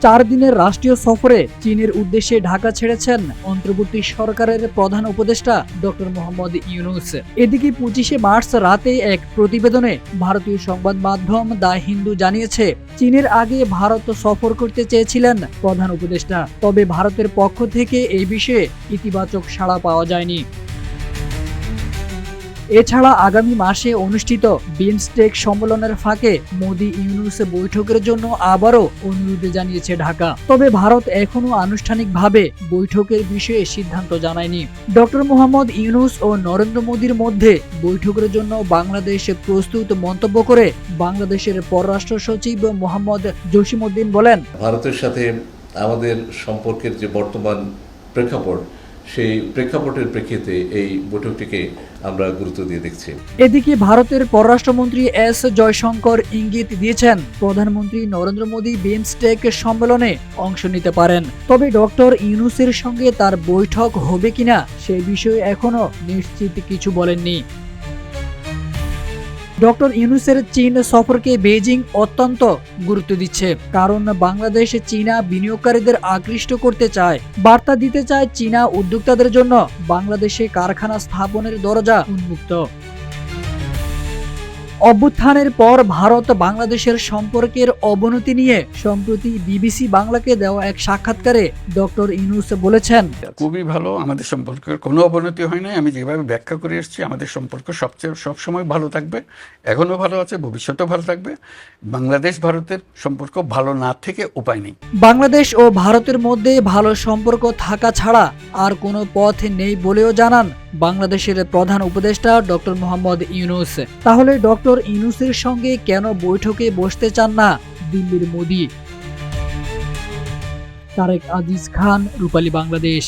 4 দিনের রাষ্ট্রীয় সফরে চীনের উদ্দেশ্যে ঢাকা ছেড়েছেন অন্তর্বর্তী সরকারের প্রধান উপদেষ্টা ডক্টর মোহাম্মদ ইউনূস। এদিকে 25শে মার্চ রাতে এক প্রতিবেদনে ভারতীয় সংবাদ মাধ্যম দ্য হিন্দু জানিয়েছে, চীনের আগে ভারত সফর করতে চেয়েছিলেন প্রধান উপদেষ্টা, তবে ভারতের পক্ষ থেকে এই বিষয়ে ইতিবাচক সাড়া পাওয়া যায়নি। এছাড়া আগামী মাসে অনুষ্ঠিত বিমস্টেক সম্মেলনের ফাঁকে মোদি ইউনূস বৈঠকের জন্য আবারও অনুরোধ জানিয়েছে ঢাকা। তবে ভারত এখনো আনুষ্ঠানিকভাবে বৈঠকের বিষয়ে সিদ্ধান্ত জানায়নি। ডক্টর মোহাম্মদ ইউনূস ও নরেন্দ্র মোদির মধ্যে বৈঠকের জন্য বাংলাদেশ প্রস্তুত মন্তব্য করে বাংলাদেশের পররাষ্ট্র সচিব মোহাম্মদ জসিমউদ্দিন বলেন, ভারতের সাথে আমাদের সম্পর্কের যে বর্তমান প্রেক্ষাপট, সেই প্রেক্ষাপটের প্রেক্ষিতে এই বৈঠকটিকে আমরা গুরুত্ব দিয়ে দেখছি। এদিকে ভারতের পররাষ্ট্রমন্ত্রী এস জয়শঙ্কর ইঙ্গিত দিয়েছেন, প্রধানমন্ত্রী নরেন্দ্র মোদী বিমস্টেক সম্মেলনে অংশ নিতে পারেন, তবে ডক্টর ইউনূসের সঙ্গে তার বৈঠক হবে কিনা সে বিষয়ে এখনো নিশ্চিত কিছু বলেননি। ডক্টর ইউনূসের চীন সফরকে বেইজিং অত্যন্ত গুরুত্ব দিচ্ছে, কারণ বাংলাদেশ চীনা বিনিয়োগকারীদের আকৃষ্ট করতে চায়, বার্তা দিতে চায় চীনা উদ্যোক্তাদের জন্য বাংলাদেশে কারখানা স্থাপনের দরজা উন্মুক্ত। অভ্যুত্থানের পর ভারত বাংলাদেশের সম্পর্কের অবনতি নিয়ে সম্প্রতি বিবিসি বাংলাকে দেওয়া এক সাক্ষাৎকারে ডক্টর ইউনূস বলেছেন, খুবই ভালো, আমাদের সম্পর্কের কোনো অবনতি হয় নাই। আমি যেভাবে ব্যাখ্যা করে এসেছি, আমাদের সম্পর্ক সবসময় ভালো থাকবে, এখনো ভালো আছে, ভবিষ্যতেও ভালো থাকবে। বাংলাদেশ ভারতের সম্পর্ক ভালো না থেকে উপায় নেই। বাংলাদেশ ও ভারতের মধ্যে ভালো সম্পর্ক থাকা ছাড়া আর কোনো পথ নেই বলেও জানান বাংলাদেশের প্রধান উপদেষ্টা ডক্টর মোহাম্মদ ইউনূস। তাহলে ডক্টর ইউনূসের সঙ্গে কেন বৈঠকে বসতে চান না দিল্লির মোদি? তারেক আজিজ খান, রূপালী বাংলাদেশ।